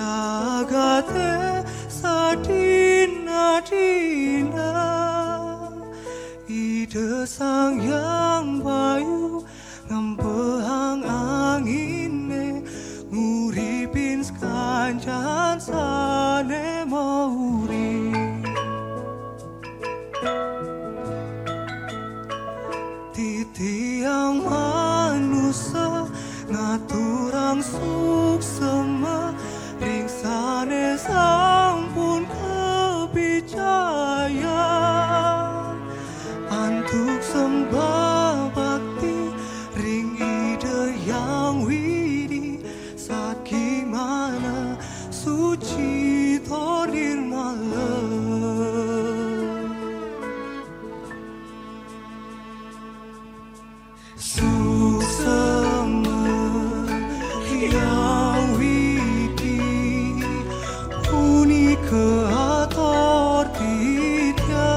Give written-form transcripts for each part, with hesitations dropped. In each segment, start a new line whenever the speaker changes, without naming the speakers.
Sagate sadina dina ide sang yang bayu ngempehang angine nguripin kancan sane mauri titiang manusia ngaturang suksema ringsane sampun kebijaya antuk sembah bakti ring ide yang widi saking mana suci torir malam suksema yang widi unika ator titya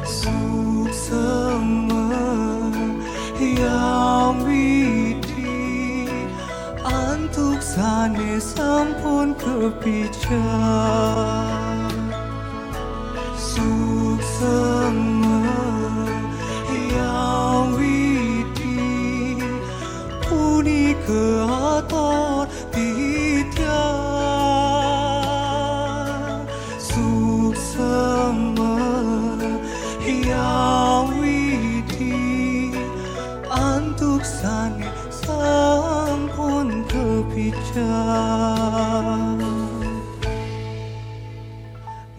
suksema yang widi antuk sane sampun kepijak suksema yang widi unika ator titya suksema yang widi antuk sane sampun kepijak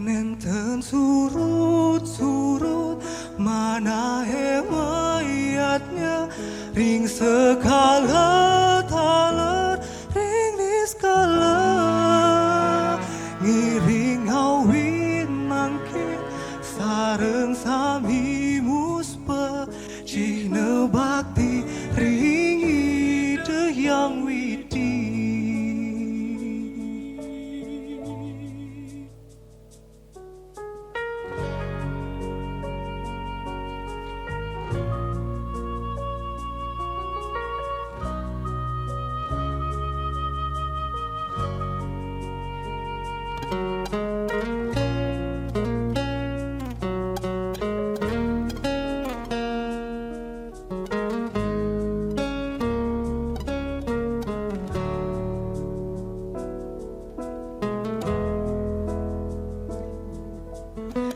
nenten surut-surut mana mayatnya ring segala taler ring niskala ngiring awin mangkin sareng sami muspa cina bakti ring ide yang widi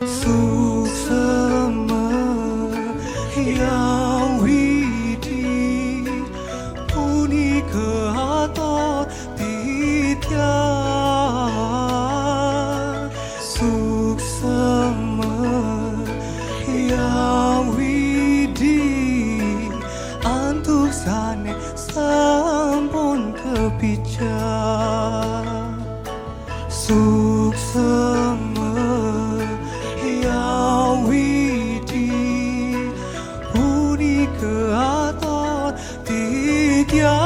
suksema yang widi unika ator titya suksema yang widi antuk sane sampun kepijak suksema yang widi unika ator titya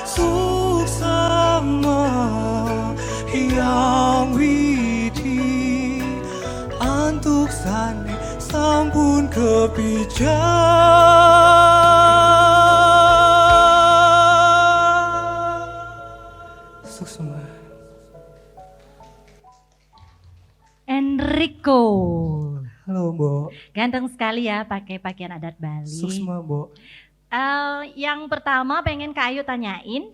suksema yang widi antuk sane sampun kepijak suksema.
Enrico,
Halo Mbok,
ganteng sekali ya pakai pakaian adat Bali.
suksema Mbok.
Yang pertama pengen Kak Ayu tanyain,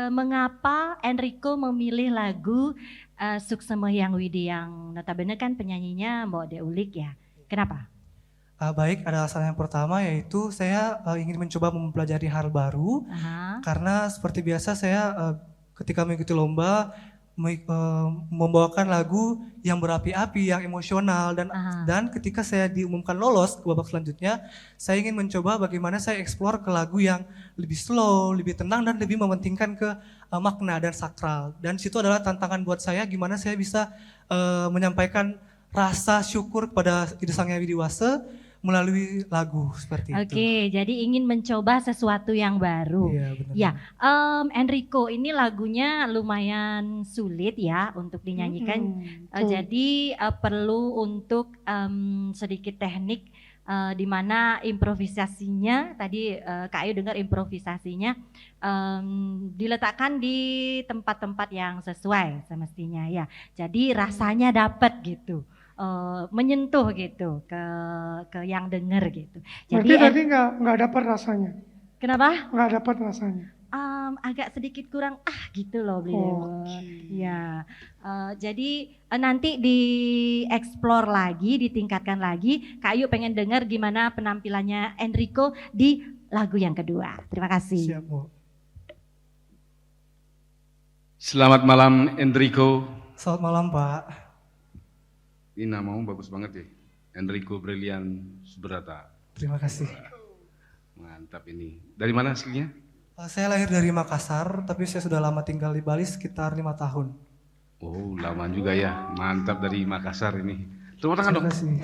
mengapa Enrico memilih lagu Suksema Yang Widi yang notabene kan penyanyinya Mbok De Ulik ya? Kenapa?
Baik, ada alasan yang pertama yaitu saya ingin mencoba mempelajari hal baru
Aha.
karena seperti biasa saya ketika mengikuti lomba membawakan lagu yang berapi-api, yang emosional dan ketika saya diumumkan lolos ke babak selanjutnya, saya ingin mencoba bagaimana saya eksplor ke lagu yang lebih slow, lebih tenang dan lebih mementingkan ke makna dan sakral. Dan situ adalah tantangan buat saya gimana saya bisa menyampaikan rasa syukur kepada Ide Sang Hyang Widiwasa melalui lagu seperti itu.
Oke, jadi ingin mencoba sesuatu yang baru.
Iya, benar.
Ya, Enrico ini lagunya lumayan sulit ya untuk dinyanyikan. Jadi perlu untuk sedikit teknik di mana improvisasinya tadi Kak Ayu dengar improvisasinya diletakkan di tempat-tempat yang sesuai semestinya ya. Jadi rasanya dapat gitu. Menyentuh gitu ke yang denger gitu.
Berarti tadi nggak dapat rasanya.
Kenapa?
Nggak dapat rasanya.
Agak sedikit kurang gitu loh beliau.
Okay.
Ya, jadi nanti dieksplor lagi, ditingkatkan lagi. Kak Ayu pengen dengar gimana penampilannya Enrico di lagu yang kedua. Terima kasih.
Siap, Bu.
Selamat malam Enrico.
Selamat malam, Pak.
Ini namamu bagus banget ya, Enrico Brilian Subrata.
Terima kasih.
Mantap ini. Dari mana aslinya?
Saya lahir dari Makassar, tapi saya sudah lama tinggal di Bali sekitar 5 tahun.
Oh, lama juga ya. Mantap dari Makassar ini. Tepuk tangan dong.
Terima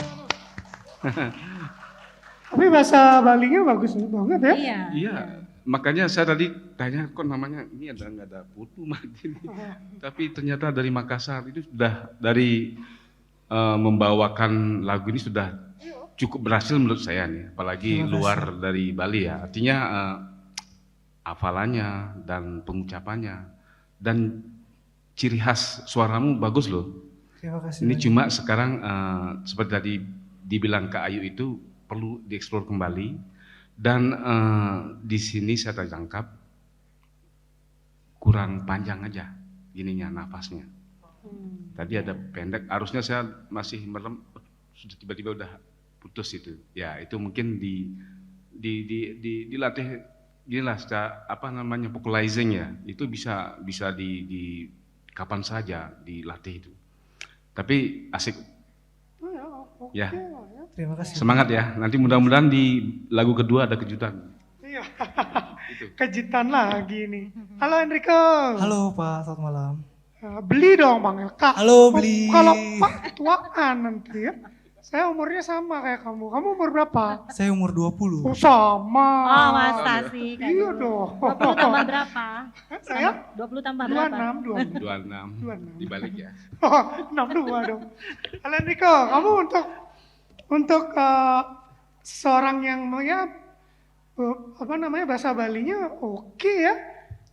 kasih.
Tapi bahasa Balinya bagus banget ya.
Iya. Makanya saya tadi tanya kok namanya ini nggak ada putu mati. Tapi ternyata dari Makassar itu sudah dari membawakan lagu ini sudah cukup berhasil menurut saya nih. Apalagi luar dari Bali ya. Artinya hafalannya dan pengucapannya dan ciri khas suaramu bagus loh.
Terima kasih.
Ini cuma sekarang seperti tadi dibilang Kak Ayu itu perlu dieksplor kembali dan di sini saya tangkap kurang panjang aja gininya nafasnya. Tadi ada pendek, harusnya saya masih merem, sudah tiba-tiba udah putus itu. Ya itu mungkin dilatih. Inilah apa namanya vocalizing ya, itu bisa di kapan saja dilatih itu. Tapi asik. Ya.
Terima kasih.
Semangat ya. Nanti mudah-mudahan di lagu kedua ada kejutan.
Iya.
Itu.
Kejutan lagi nih. Halo Enrico.
Halo, Pak. Selamat malam.
Beli dong Bang Elka.
Halo, beli.
Kalau Pak tuaan nanti ya. Saya umurnya sama kayak kamu. Kamu umur berapa?
Saya umur 20.
Oh, sama.
Oh masa sih?
Iya dong.
20 tambah berapa?
Saya
20 tambah berapa?
26.
26 dibalik ya.
Oh, 62 dong. Halo Enrico, kamu untuk seorang yang apa namanya bahasa Balinya oke ya.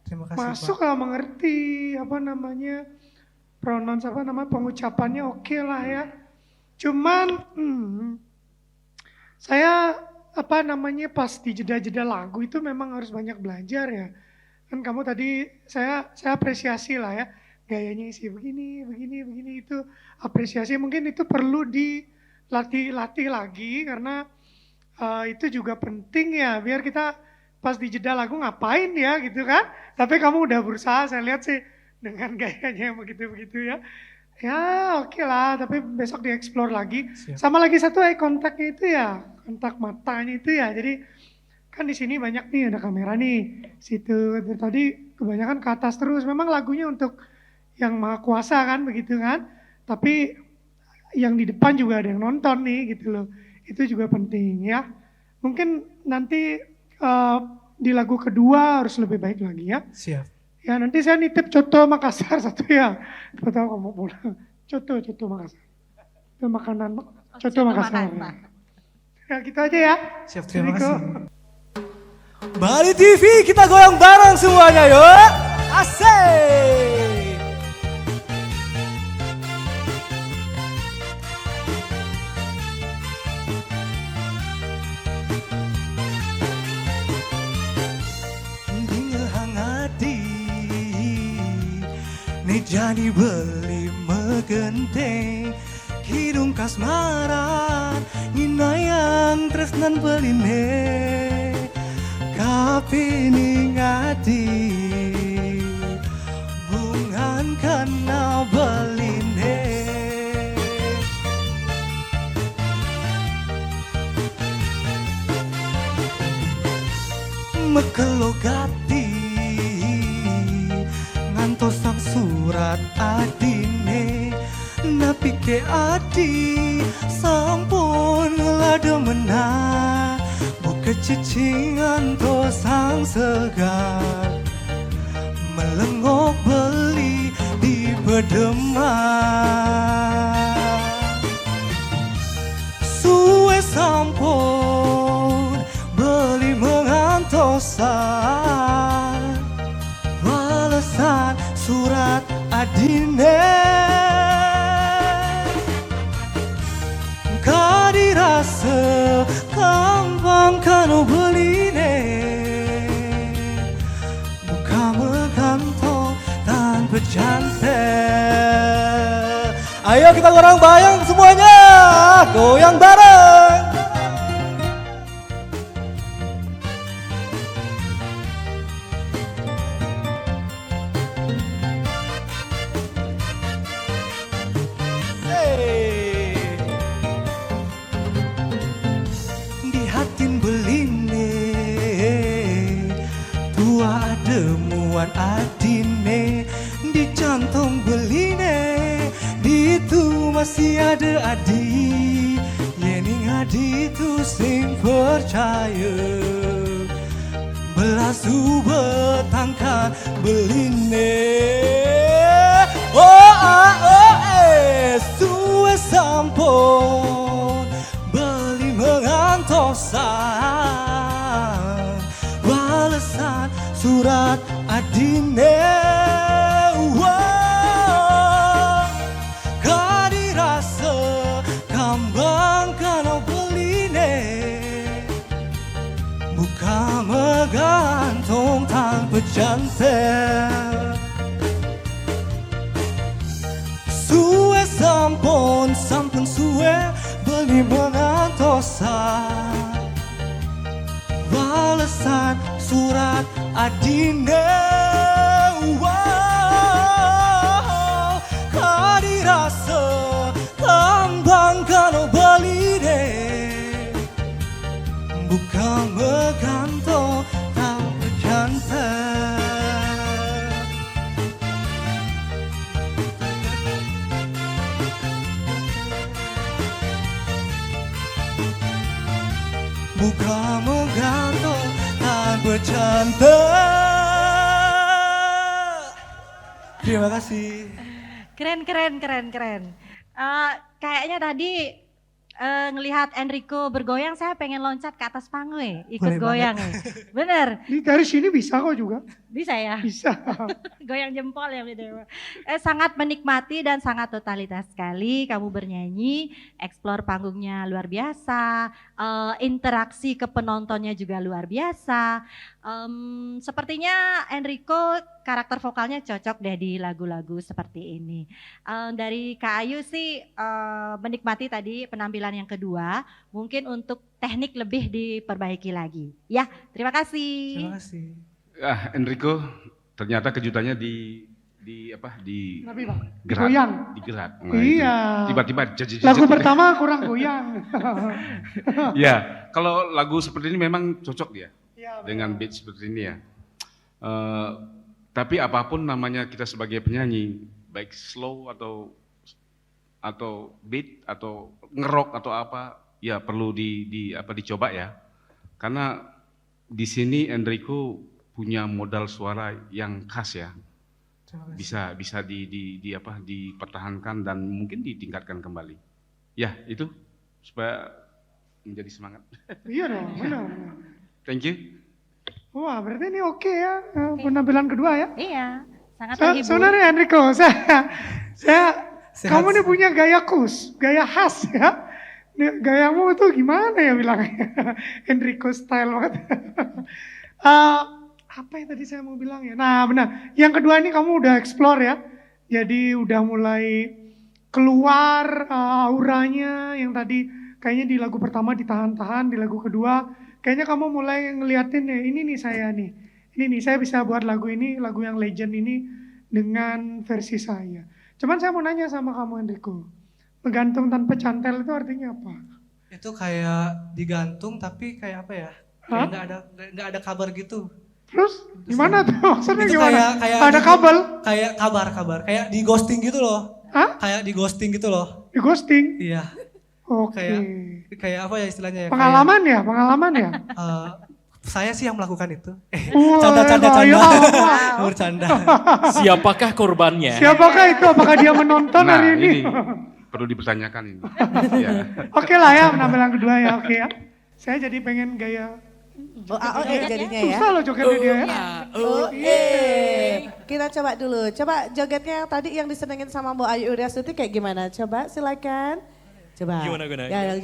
Terima kasih,
Masuk
Pak.
lah mengerti apa namanya pronouns apa namanya pengucapannya oke lah ya. Cuman saya apa namanya pas di jeda-jeda lagu itu memang harus banyak belajar ya. Kan kamu tadi saya apresiasi lah ya gayanya isi begini itu apresiasi mungkin itu perlu dilatih lagi karena itu juga penting ya biar kita pas di jeda lagu ngapain ya gitu kan. Tapi kamu udah berusaha saya lihat sih dengan gayanya yang begitu-begitu ya. Ya oke lah, tapi besok dieksplor lagi.
Siap.
Sama lagi satu eye contactnya itu ya, kontak matanya itu ya. Jadi kan di sini banyak nih ada kamera nih, situ tadi kebanyakan ke atas terus. Memang lagunya untuk yang maha kuasa kan begitu kan. Tapi yang di depan juga ada yang nonton nih gitu loh. Itu juga penting ya. Mungkin nanti di lagu kedua harus lebih baik lagi ya.
Siap.
Ya nanti saya nitip coto Makassar satu ya. Siapa tahu kamu pulang. Coto Makassar. Itu makanan coto Makassar. Ya gitu aja ya.
Siap, terima
Enrico.
kasih. Bali TV kita goyang bareng semuanya yuk. Asik. Jadi beli megenteng hidung kasmaran inayang tresnan beline kapining ati bungan kana beline mekelogati ngantos sang surat adine napi ke adi sampun lada menang buka cicingan to sang segar melengok beli di bedemah suwe sampun surat adine kadirasa gampang kanu beline muka megantong tanpa cantik. Ayo kita goyang bayang semuanya, goyang bareng. Di hatin beline tua demuan adine, di jantung beline itu masih ada adi, yening adi itu sing percaya belasu betangkan beline. Oh ah oh suwe sampun beli mengantosan balesan surat adine. Kadirasa kambang kano beline buka megantung tanpa jantung. Suwe sampun suwe beli mengantosan balesan surat adine. Kadirasa kambang kano beline buka megantung tanpa jantung. Buka megantung tanpa jantung. Terima kasih.
Keren. Kayaknya tadi ngelihat Enrico bergoyang, saya pengen loncat ke atas panggung ikut
Boleh
goyang. Bener,
Ini dari sini bisa kok juga.
bisa ya?
Bisa.
Goyang jempol ya video. Sangat menikmati dan sangat totalitas sekali kamu bernyanyi, explore panggungnya luar biasa, interaksi ke penontonnya juga luar biasa. Sepertinya Enrico karakter vokalnya cocok deh di lagu-lagu seperti ini. Dari Kak Ayu sih menikmati tadi penampilan yang kedua, mungkin untuk teknik lebih diperbaiki lagi. Ya, terima kasih.
Terima kasih.
Enrico, ternyata kejutannya di
Tapi Bang,
gerak,
goyang.
digerak.
Iya.
Tiba-tiba
Lagu pertama kurang goyang.
Ya, kalau lagu seperti ini memang cocok dia
Iya,
dengan beat seperti ini ya. Tapi apapun namanya kita sebagai penyanyi, baik slow atau beat atau ngerok atau apa, ya perlu dicoba ya. Karena di sini Enrico punya modal suara yang khas ya. Bisa dipertahankan dan mungkin ditingkatkan kembali. Ya, itu supaya menjadi semangat.
Iya dong, benar.
Thank you.
Wah, berarti ini oke ya penampilan kedua ya.
Iya, sangat menghibur.
Sebenarnya Enrico, kamu nih punya gaya gaya khas ya. Gayamu tuh gimana ya bilangnya? Enrico style banget. Apa yang tadi saya mau bilang ya? Nah benar, yang kedua ini kamu udah explore ya. Jadi udah mulai keluar auranya yang tadi kayaknya di lagu pertama ditahan-tahan, di lagu kedua kayaknya kamu mulai ngeliatin ya ini nih saya nih. Ini nih saya bisa buat lagu ini, lagu yang legend ini dengan versi saya. Cuman saya mau nanya sama kamu Enrico, menggantung tanpa cantel itu artinya apa?
Itu kayak digantung tapi kayak apa ya? Kayak nggak ada kabar gitu.
Terus gimana tuh? Maksudnya
Itu
gimana?
kayak
Ada kabel?
Kayak kabar, kayak di ghosting gitu loh.
Hah?
Kayak di ghosting gitu loh.
Di ghosting?
Iya.
Oke.
Kayak apa ya istilahnya ya?
Pengalaman ya?
Saya sih yang melakukan itu.
Wah,
Canda.
ya Allah.
Bercanda.
Siapakah korbannya?
Siapakah itu? Apakah dia menonton hari ini?
Perlu dipertanyakan ini. Ya.
Oke lah ya, penampilan kedua ya, oke ya. Saya jadi pengen gaya
AOE jadinya ya.
susah loh jogetnya dia ya.
AOE. kita coba dulu. Coba jogetnya yang tadi yang disenengin sama Mbak Ayu Uryasuti kayak gimana? Coba silakan. Coba.
Gimana,
Ya,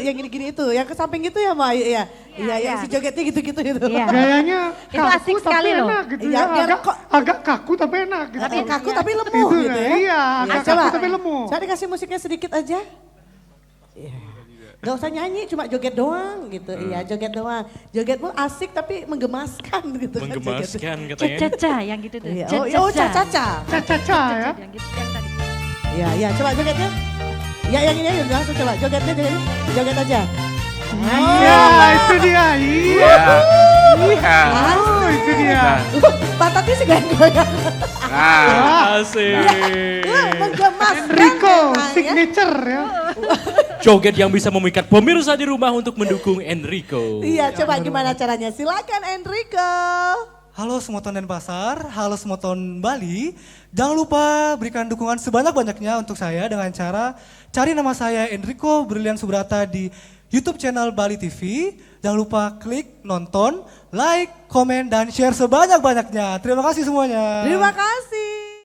yang gini-gini itu, yang ke samping itu ya Mbak Ayu ya. Iya, yang si jogetnya gitu-gitu itu.
Iya.
Gayanya
Itu
kaku
asik
tapi
sekali loh.
enak gitu
Iya,
ya.
biar
Agak,
kok-
agak kaku tapi enak gitu.
Tapi kaku tapi lemu
Itu
gitu ya.
iya, agak
coba.
kaku tapi lemu.
Coba dikasih musiknya sedikit aja. Iya. Gak usah nyanyi, cuma joget doang gitu. Iya, joget doang. Jogetmu asik tapi menggemaskan gitu kan.
Menggemaskan katanya.
Caca yang gitu tuh.
Iya. Oh, caca-caca.
Caca-caca ya.
Yang gitu yang tadi.
Iya, iya, coba jogetnya. Ya, yang ini aja langsung coba jogetnya joget aja.
Iya, itu dia. Iya.
Iya.
Oh, itu dia.
Pantatnya sih goyang-goyang.
Nah,
Asik.
Menggemaskan.
Enrico,
memang, ya.
signature ya.
Joget yang bisa memikat pemirsa di rumah untuk mendukung Enrico.
Iya, coba gimana caranya? Silakan Enrico.
Halo Semoton Denpasar, halo Semoton Bali. Jangan lupa berikan dukungan sebanyak-banyaknya untuk saya dengan cara cari nama saya Enrico Brilian Subrata di YouTube channel Bali TV. Jangan lupa klik, nonton, like, komen, dan share sebanyak-banyaknya. Terima kasih semuanya.
Terima kasih.